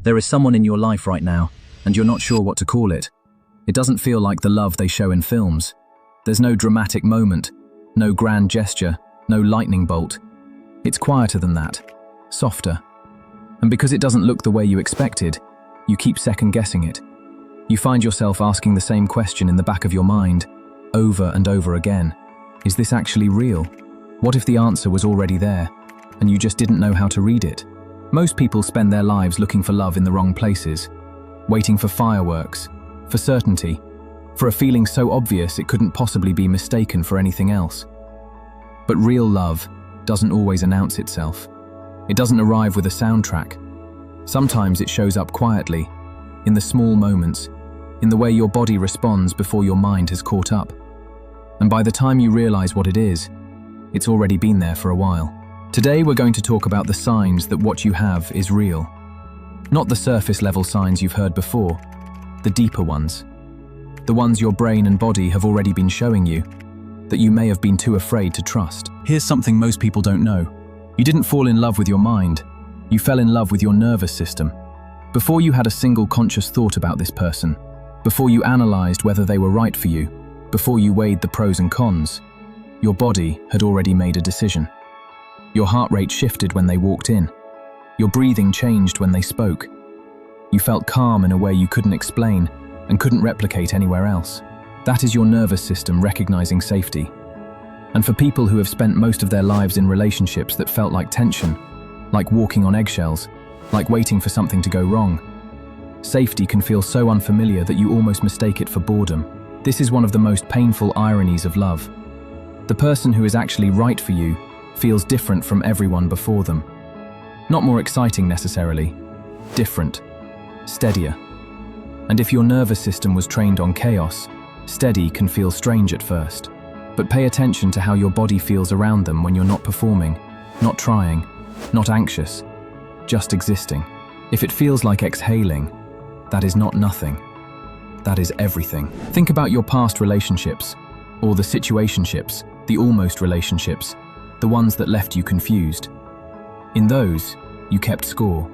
There is someone in your life right now, and you're not sure what to call it. It doesn't feel like the love they show in films. There's no dramatic moment, no grand gesture, no lightning bolt. It's quieter than that, softer. And because it doesn't look the way you expected, you keep second-guessing it. You find yourself asking the same question in the back of your mind, over and over again. Is this actually real? What if the answer was already there, and you just didn't know how to read it? Most people spend their lives looking for love in the wrong places, waiting for fireworks, for certainty, for a feeling so obvious it couldn't possibly be mistaken for anything else. But real love doesn't always announce itself. It doesn't arrive with a soundtrack. Sometimes it shows up quietly, in the small moments, in the way your body responds before your mind has caught up. And by the time you realize what it is, it's already been there for a while. Today we're going to talk about the signs that what you have is real. Not the surface-level signs you've heard before, the deeper ones. The ones your brain and body have already been showing you, that you may have been too afraid to trust. Here's something most people don't know. You didn't fall in love with your mind. You fell in love with your nervous system. Before you had a single conscious thought about this person, before you analyzed whether they were right for you, before you weighed the pros and cons, your body had already made a decision. Your heart rate shifted when they walked in. Your breathing changed when they spoke. You felt calm in a way you couldn't explain and couldn't replicate anywhere else. That is your nervous system recognizing safety. And for people who have spent most of their lives in relationships that felt like tension, like walking on eggshells, like waiting for something to go wrong, safety can feel so unfamiliar that you almost mistake it for boredom. This is one of the most painful ironies of love. The person who is actually right for you feels different from everyone before them. Not more exciting necessarily, different, steadier. And if your nervous system was trained on chaos, steady can feel strange at first. But pay attention to how your body feels around them when you're not performing, not trying, not anxious, just existing. If it feels like exhaling, that is not nothing. That is everything. Think about your past relationships, or the situationships, the almost relationships, the ones that left you confused. In those, you kept score.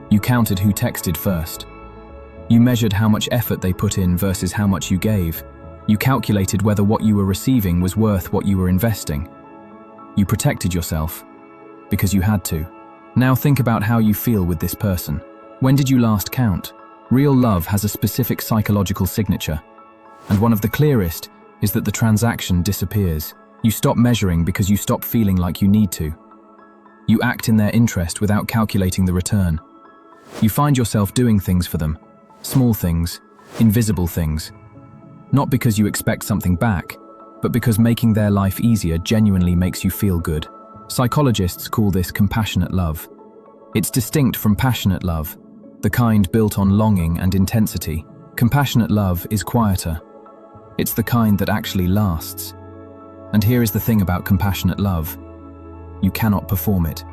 You counted who texted first. You measured how much effort they put in versus how much you gave. You calculated whether what you were receiving was worth what you were investing. You protected yourself, because you had to. Now think about how you feel with this person. When did you last count? Real love has a specific psychological signature, and one of the clearest is that the transaction disappears. You stop measuring because you stop feeling like you need to. You act in their interest without calculating the return. You find yourself doing things for them, small things, invisible things. Not because you expect something back, but because making their life easier genuinely makes you feel good. Psychologists call this compassionate love. It's distinct from passionate love, the kind built on longing and intensity. Compassionate love is quieter. It's the kind that actually lasts. And here is the thing about compassionate love. You cannot perform it.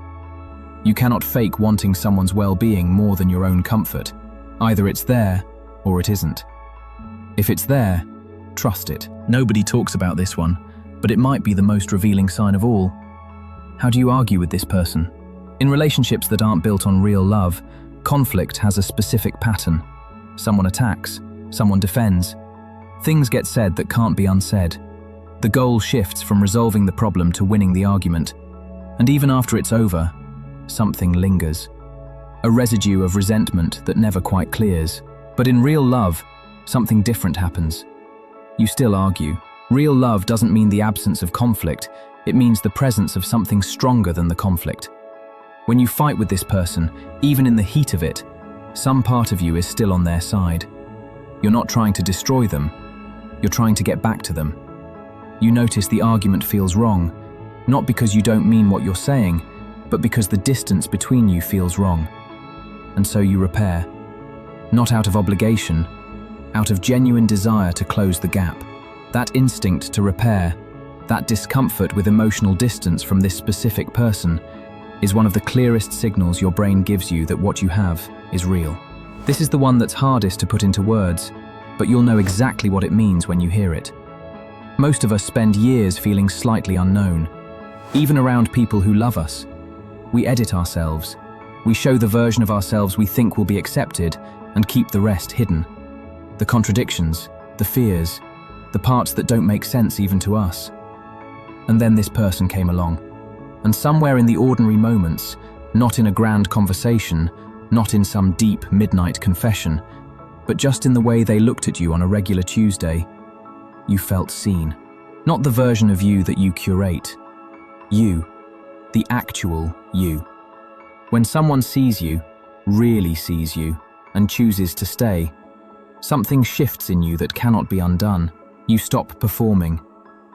You cannot fake wanting someone's well-being more than your own comfort. Either it's there, or it isn't. If it's there, trust it. Nobody talks about this one, but it might be the most revealing sign of all. How do you argue with this person? In relationships that aren't built on real love, conflict has a specific pattern. Someone attacks, someone defends. Things get said that can't be unsaid. The goal shifts from resolving the problem to winning the argument. And even after it's over, something lingers. A residue of resentment that never quite clears. But in real love, something different happens. You still argue. Real love doesn't mean the absence of conflict, it means the presence of something stronger than the conflict. When you fight with this person, even in the heat of it, some part of you is still on their side. You're not trying to destroy them, you're trying to get back to them. You notice the argument feels wrong, not because you don't mean what you're saying, but because the distance between you feels wrong. And so you repair. Not out of obligation, out of genuine desire to close the gap. That instinct to repair, that discomfort with emotional distance from this specific person, is one of the clearest signals your brain gives you that what you have is real. This is the one that's hardest to put into words, but you'll know exactly what it means when you hear it. Most of us spend years feeling slightly unknown, even around people who love us. We edit ourselves. We show the version of ourselves we think will be accepted and keep the rest hidden. The contradictions, the fears, the parts that don't make sense even to us. And then this person came along. And somewhere in the ordinary moments, not in a grand conversation, not in some deep midnight confession, but just in the way they looked at you on a regular Tuesday, you felt seen. Not the version of you that you curate. You, the actual you. When someone sees you, really sees you, and chooses to stay, something shifts in you that cannot be undone. You stop performing.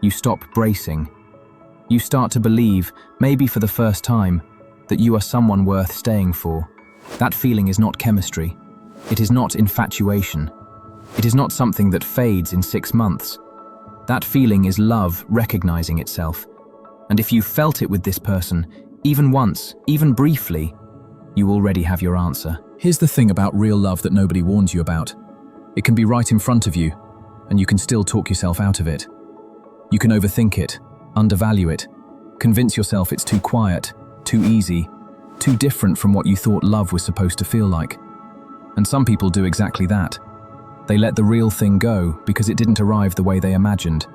You stop bracing. You start to believe, maybe for the first time, that you are someone worth staying for. That feeling is not chemistry. It is not infatuation. It is not something that fades in 6 months. That feeling is love recognizing itself. And if you felt it with this person, even once, even briefly, you already have your answer. Here's the thing about real love that nobody warns you about. It can be right in front of you, and you can still talk yourself out of it. You can overthink it, undervalue it, convince yourself it's too quiet, too easy, too different from what you thought love was supposed to feel like. And some people do exactly that. They let the real thing go because it didn't arrive the way they imagined,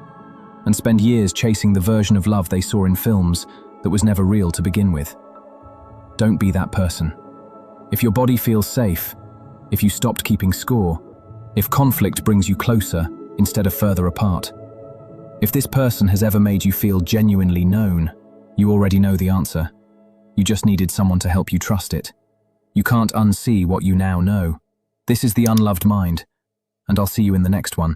and spend years chasing the version of love they saw in films that was never real to begin with. Don't be that person. If your body feels safe, if you stopped keeping score, if conflict brings you closer instead of further apart, if this person has ever made you feel genuinely known, you already know the answer. You just needed someone to help you trust it. You can't unsee what you now know. This is the Unloved Mind, and I'll see you in the next one.